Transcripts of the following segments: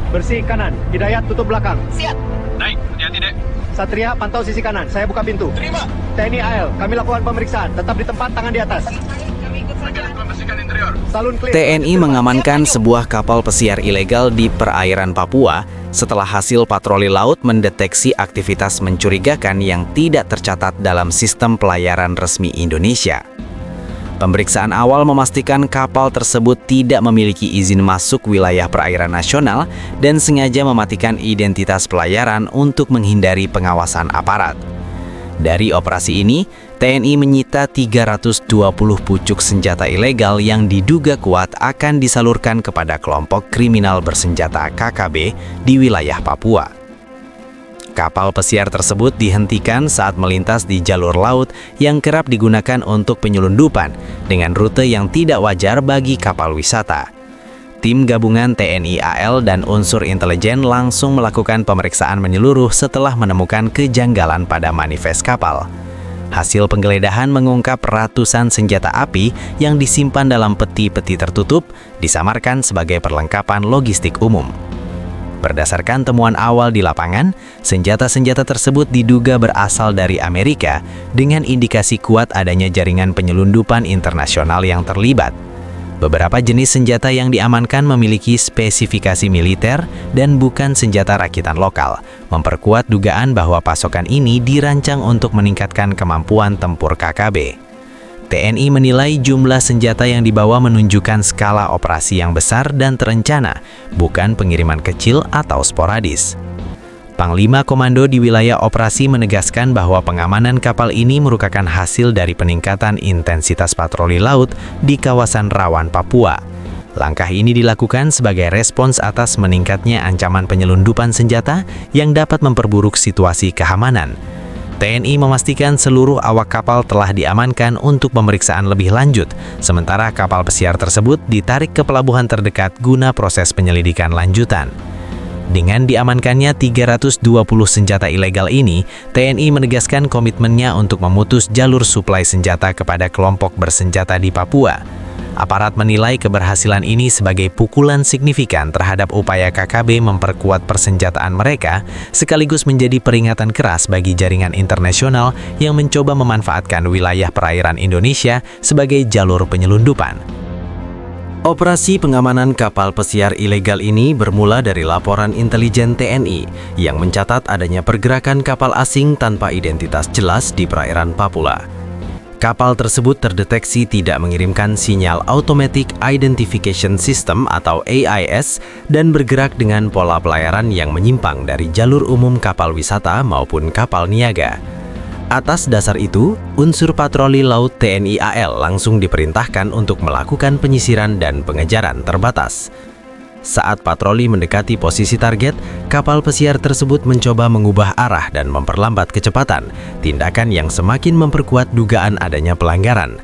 Bersih kanan. Hidayat tutup belakang. Siap. Naik, hati-hati dek. Satria pantau sisi kanan. Saya buka pintu. Terima. TNI AL, kami lakukan pemeriksaan. Tetap di tempat, tangan di atas. Kami ikut saja. Membersihkan interior. Salun clear. TNI mengamankan sebuah kapal pesiar ilegal di perairan Papua setelah hasil patroli laut mendeteksi aktivitas mencurigakan yang tidak tercatat dalam sistem pelayaran resmi Indonesia. Pemeriksaan awal memastikan kapal tersebut tidak memiliki izin masuk wilayah perairan nasional dan sengaja mematikan identitas pelayaran untuk menghindari pengawasan aparat. Dari operasi ini, TNI menyita 320 pucuk senjata ilegal yang diduga kuat akan disalurkan kepada kelompok kriminal bersenjata KKB di wilayah Papua. Kapal pesiar tersebut dihentikan saat melintas di jalur laut yang kerap digunakan untuk penyelundupan dengan rute yang tidak wajar bagi kapal wisata. Tim gabungan TNI AL dan unsur intelijen langsung melakukan pemeriksaan menyeluruh setelah menemukan kejanggalan pada manifest kapal. Hasil penggeledahan mengungkap ratusan senjata api yang disimpan dalam peti-peti tertutup, disamarkan sebagai perlengkapan logistik umum. Berdasarkan temuan awal di lapangan, senjata-senjata tersebut diduga berasal dari Amerika dengan indikasi kuat adanya jaringan penyelundupan internasional yang terlibat. Beberapa jenis senjata yang diamankan memiliki spesifikasi militer dan bukan senjata rakitan lokal, memperkuat dugaan bahwa pasokan ini dirancang untuk meningkatkan kemampuan tempur KKB. TNI menilai jumlah senjata yang dibawa menunjukkan skala operasi yang besar dan terencana, bukan pengiriman kecil atau sporadis. Panglima Komando di wilayah operasi menegaskan bahwa pengamanan kapal ini merupakan hasil dari peningkatan intensitas patroli laut di kawasan rawan Papua. Langkah ini dilakukan sebagai respons atas meningkatnya ancaman penyelundupan senjata yang dapat memperburuk situasi keamanan. TNI memastikan seluruh awak kapal telah diamankan untuk pemeriksaan lebih lanjut, sementara kapal pesiar tersebut ditarik ke pelabuhan terdekat guna proses penyelidikan lanjutan. Dengan diamankannya 320 senjata ilegal ini, TNI menegaskan komitmennya untuk memutus jalur suplai senjata kepada kelompok bersenjata di Papua. Aparat menilai keberhasilan ini sebagai pukulan signifikan terhadap upaya KKB memperkuat persenjataan mereka, sekaligus menjadi peringatan keras bagi jaringan internasional yang mencoba memanfaatkan wilayah perairan Indonesia sebagai jalur penyelundupan. Operasi pengamanan kapal pesiar ilegal ini bermula dari laporan intelijen TNI yang mencatat adanya pergerakan kapal asing tanpa identitas jelas di perairan Papua. Kapal tersebut terdeteksi tidak mengirimkan sinyal Automatic Identification System atau AIS dan bergerak dengan pola pelayaran yang menyimpang dari jalur umum kapal wisata maupun kapal niaga. Atas dasar itu, unsur patroli laut TNI AL langsung diperintahkan untuk melakukan penyisiran dan pengejaran terbatas. Saat patroli mendekati posisi target, kapal pesiar tersebut mencoba mengubah arah dan memperlambat kecepatan, tindakan yang semakin memperkuat dugaan adanya pelanggaran.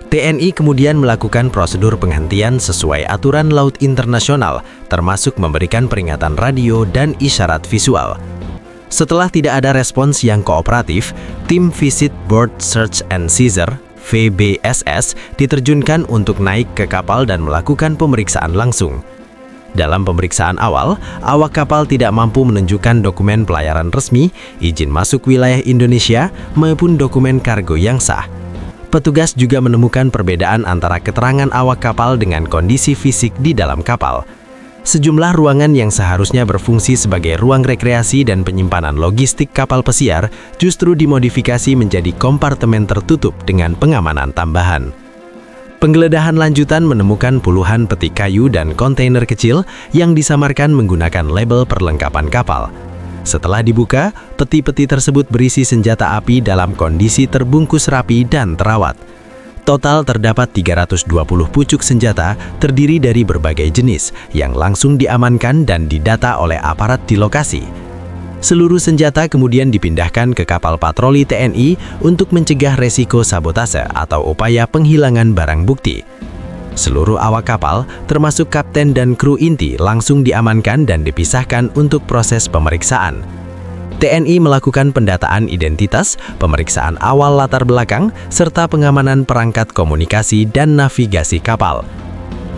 TNI kemudian melakukan prosedur penghentian sesuai aturan laut internasional, termasuk memberikan peringatan radio dan isyarat visual. Setelah tidak ada respons yang kooperatif, tim Visit Board Search and Seizure (VBSS) diterjunkan untuk naik ke kapal dan melakukan pemeriksaan langsung. Dalam pemeriksaan awal, awak kapal tidak mampu menunjukkan dokumen pelayaran resmi, izin masuk wilayah Indonesia, maupun dokumen kargo yang sah. Petugas juga menemukan perbedaan antara keterangan awak kapal dengan kondisi fisik di dalam kapal. Sejumlah ruangan yang seharusnya berfungsi sebagai ruang rekreasi dan penyimpanan logistik kapal pesiar justru dimodifikasi menjadi kompartemen tertutup dengan pengamanan tambahan. Penggeledahan lanjutan menemukan puluhan peti kayu dan kontainer kecil yang disamarkan menggunakan label perlengkapan kapal. Setelah dibuka, peti-peti tersebut berisi senjata api dalam kondisi terbungkus rapi dan terawat. Total terdapat 320 pucuk senjata terdiri dari berbagai jenis yang langsung diamankan dan didata oleh aparat di lokasi. Seluruh senjata kemudian dipindahkan ke kapal patroli TNI untuk mencegah resiko sabotase atau upaya penghilangan barang bukti. Seluruh awak kapal, termasuk kapten dan kru inti, langsung diamankan dan dipisahkan untuk proses pemeriksaan. TNI melakukan pendataan identitas, pemeriksaan awal latar belakang, serta pengamanan perangkat komunikasi dan navigasi kapal.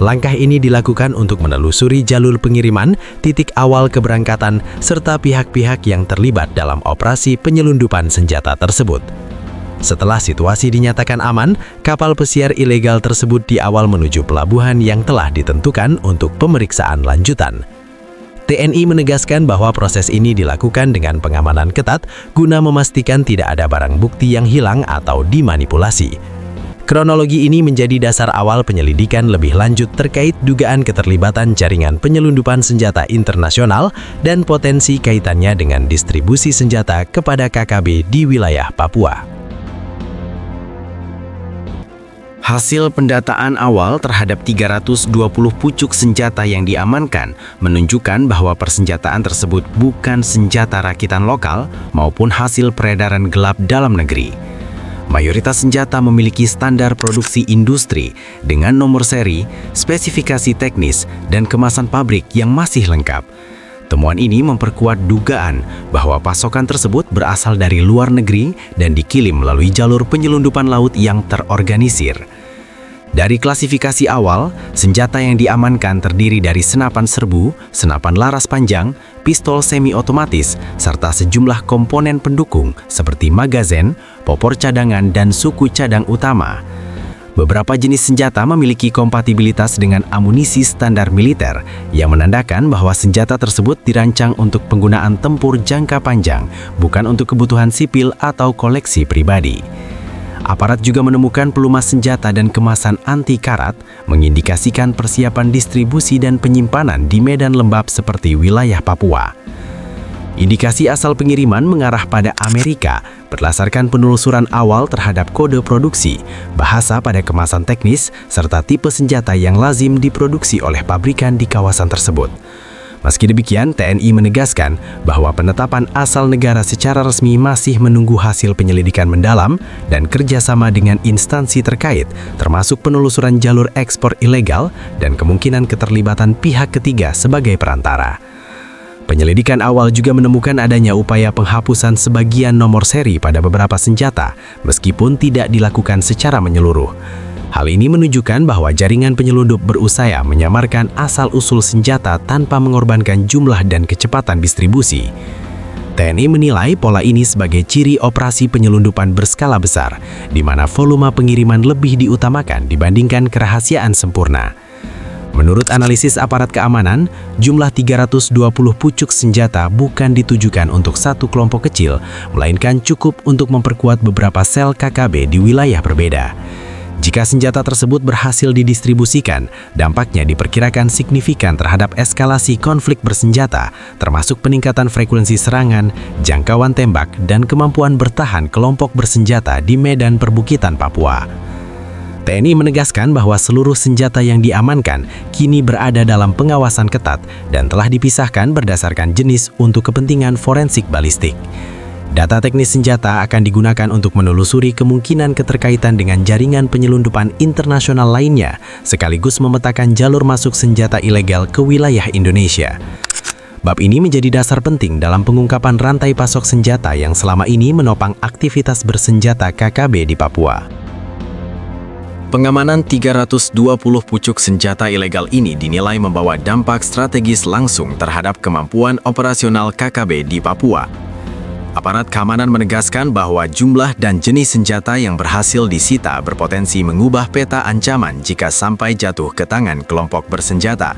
Langkah ini dilakukan untuk menelusuri jalur pengiriman, titik awal keberangkatan, serta pihak-pihak yang terlibat dalam operasi penyelundupan senjata tersebut. Setelah situasi dinyatakan aman, kapal pesiar ilegal tersebut di awal menuju pelabuhan yang telah ditentukan untuk pemeriksaan lanjutan. TNI menegaskan bahwa proses ini dilakukan dengan pengamanan ketat guna memastikan tidak ada barang bukti yang hilang atau dimanipulasi. Kronologi ini menjadi dasar awal penyelidikan lebih lanjut terkait dugaan keterlibatan jaringan penyelundupan senjata internasional dan potensi kaitannya dengan distribusi senjata kepada KKB di wilayah Papua. Hasil pendataan awal terhadap 320 pucuk senjata yang diamankan menunjukkan bahwa persenjataan tersebut bukan senjata rakitan lokal maupun hasil peredaran gelap dalam negeri. Mayoritas senjata memiliki standar produksi industri dengan nomor seri, spesifikasi teknis, dan kemasan pabrik yang masih lengkap. Temuan ini memperkuat dugaan bahwa pasokan tersebut berasal dari luar negeri dan dikirim melalui jalur penyelundupan laut yang terorganisir. Dari klasifikasi awal, senjata yang diamankan terdiri dari senapan serbu, senapan laras panjang, pistol semi-otomatis, serta sejumlah komponen pendukung seperti magazen, popor cadangan, dan suku cadang utama. Beberapa jenis senjata memiliki kompatibilitas dengan amunisi standar militer, yang menandakan bahwa senjata tersebut dirancang untuk penggunaan tempur jangka panjang, bukan untuk kebutuhan sipil atau koleksi pribadi. Aparat juga menemukan pelumas senjata dan kemasan anti-karat, mengindikasikan persiapan distribusi dan penyimpanan di medan lembab seperti wilayah Papua. Indikasi asal pengiriman mengarah pada Amerika berdasarkan penelusuran awal terhadap kode produksi, bahasa pada kemasan teknis, serta tipe senjata yang lazim diproduksi oleh pabrikan di kawasan tersebut. Meski demikian, TNI menegaskan bahwa penetapan asal negara secara resmi masih menunggu hasil penyelidikan mendalam dan kerjasama dengan instansi terkait, termasuk penelusuran jalur ekspor ilegal dan kemungkinan keterlibatan pihak ketiga sebagai perantara. Penyelidikan awal juga menemukan adanya upaya penghapusan sebagian nomor seri pada beberapa senjata, meskipun tidak dilakukan secara menyeluruh. Hal ini menunjukkan bahwa jaringan penyelundup berusaha menyamarkan asal-usul senjata tanpa mengorbankan jumlah dan kecepatan distribusi. TNI menilai pola ini sebagai ciri operasi penyelundupan berskala besar, di mana volume pengiriman lebih diutamakan dibandingkan kerahasiaan sempurna. Menurut analisis aparat keamanan, jumlah 320 pucuk senjata bukan ditujukan untuk satu kelompok kecil, melainkan cukup untuk memperkuat beberapa sel KKB di wilayah berbeda. Jika senjata tersebut berhasil didistribusikan, dampaknya diperkirakan signifikan terhadap eskalasi konflik bersenjata, termasuk peningkatan frekuensi serangan, jangkauan tembak, dan kemampuan bertahan kelompok bersenjata di medan perbukitan Papua. TNI menegaskan bahwa seluruh senjata yang diamankan kini berada dalam pengawasan ketat dan telah dipisahkan berdasarkan jenis untuk kepentingan forensik balistik. Data teknis senjata akan digunakan untuk menelusuri kemungkinan keterkaitan dengan jaringan penyelundupan internasional lainnya, sekaligus memetakan jalur masuk senjata ilegal ke wilayah Indonesia. Bab ini menjadi dasar penting dalam pengungkapan rantai pasok senjata yang selama ini menopang aktivitas bersenjata KKB di Papua. Pengamanan 320 pucuk senjata ilegal ini dinilai membawa dampak strategis langsung terhadap kemampuan operasional KKB di Papua. Aparat keamanan menegaskan bahwa jumlah dan jenis senjata yang berhasil disita berpotensi mengubah peta ancaman jika sampai jatuh ke tangan kelompok bersenjata.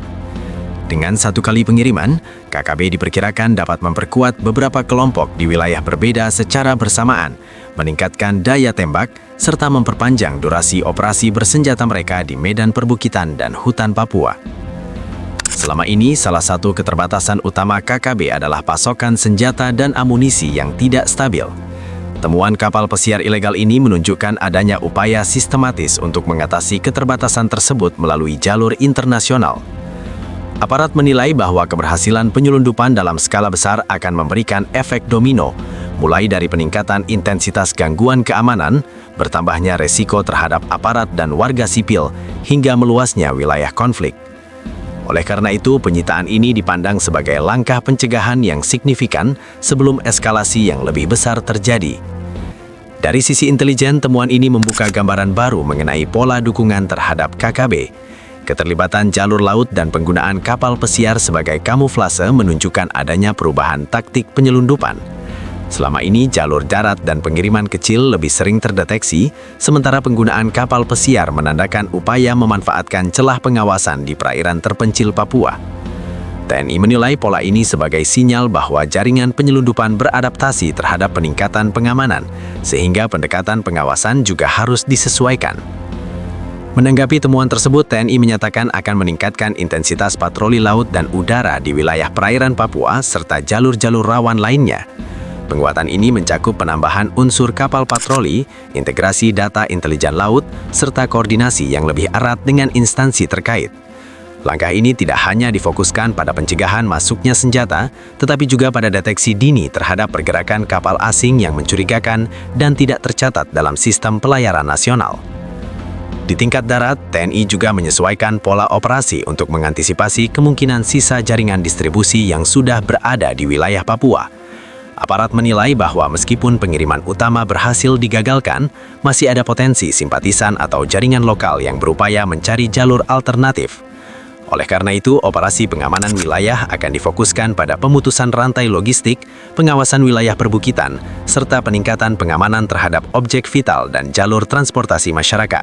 Dengan satu kali pengiriman, KKB diperkirakan dapat memperkuat beberapa kelompok di wilayah berbeda secara bersamaan, meningkatkan daya tembak, serta memperpanjang durasi operasi bersenjata mereka di medan perbukitan dan hutan Papua. Selama ini, salah satu keterbatasan utama KKB adalah pasokan senjata dan amunisi yang tidak stabil. Temuan kapal pesiar ilegal ini menunjukkan adanya upaya sistematis untuk mengatasi keterbatasan tersebut melalui jalur internasional. Aparat menilai bahwa keberhasilan penyelundupan dalam skala besar akan memberikan efek domino, mulai dari peningkatan intensitas gangguan keamanan, bertambahnya resiko terhadap aparat dan warga sipil, hingga meluasnya wilayah konflik. Oleh karena itu, penyitaan ini dipandang sebagai langkah pencegahan yang signifikan sebelum eskalasi yang lebih besar terjadi. Dari sisi intelijen, temuan ini membuka gambaran baru mengenai pola dukungan terhadap KKB. Keterlibatan jalur laut dan penggunaan kapal pesiar sebagai kamuflase menunjukkan adanya perubahan taktik penyelundupan. Selama ini, jalur darat dan pengiriman kecil lebih sering terdeteksi, sementara penggunaan kapal pesiar menandakan upaya memanfaatkan celah pengawasan di perairan terpencil Papua. TNI menilai pola ini sebagai sinyal bahwa jaringan penyelundupan beradaptasi terhadap peningkatan pengamanan, sehingga pendekatan pengawasan juga harus disesuaikan. Menanggapi temuan tersebut, TNI menyatakan akan meningkatkan intensitas patroli laut dan udara di wilayah perairan Papua serta jalur-jalur rawan lainnya. Penguatan ini mencakup penambahan unsur kapal patroli, integrasi data intelijen laut, serta koordinasi yang lebih erat dengan instansi terkait. Langkah ini tidak hanya difokuskan pada pencegahan masuknya senjata, tetapi juga pada deteksi dini terhadap pergerakan kapal asing yang mencurigakan dan tidak tercatat dalam sistem pelayaran nasional. Di tingkat darat, TNI juga menyesuaikan pola operasi untuk mengantisipasi kemungkinan sisa jaringan distribusi yang sudah berada di wilayah Papua. Aparat menilai bahwa meskipun pengiriman utama berhasil digagalkan, masih ada potensi simpatisan atau jaringan lokal yang berupaya mencari jalur alternatif. Oleh karena itu, operasi pengamanan wilayah akan difokuskan pada pemutusan rantai logistik, pengawasan wilayah perbukitan, serta peningkatan pengamanan terhadap objek vital dan jalur transportasi masyarakat.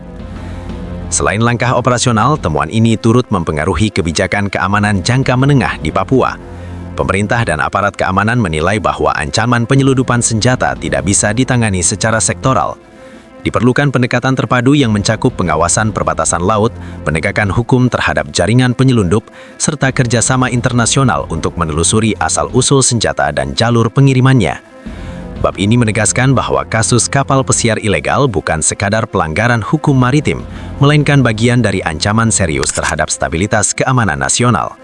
Selain langkah operasional, temuan ini turut mempengaruhi kebijakan keamanan jangka menengah di Papua. Pemerintah dan aparat keamanan menilai bahwa ancaman penyelundupan senjata tidak bisa ditangani secara sektoral. Diperlukan pendekatan terpadu yang mencakup pengawasan perbatasan laut, penegakan hukum terhadap jaringan penyelundup, serta kerjasama internasional untuk menelusuri asal-usul senjata dan jalur pengirimannya. Bab ini menegaskan bahwa kasus kapal pesiar ilegal bukan sekadar pelanggaran hukum maritim, melainkan bagian dari ancaman serius terhadap stabilitas keamanan nasional.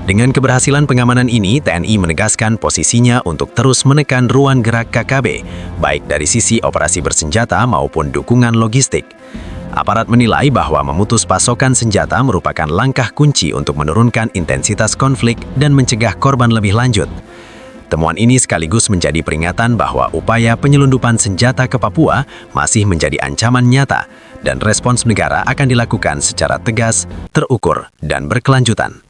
Dengan keberhasilan pengamanan ini, TNI menegaskan posisinya untuk terus menekan ruang gerak KKB, baik dari sisi operasi bersenjata maupun dukungan logistik. Aparat menilai bahwa memutus pasokan senjata merupakan langkah kunci untuk menurunkan intensitas konflik dan mencegah korban lebih lanjut. Temuan ini sekaligus menjadi peringatan bahwa upaya penyelundupan senjata ke Papua masih menjadi ancaman nyata, dan respons negara akan dilakukan secara tegas, terukur, dan berkelanjutan.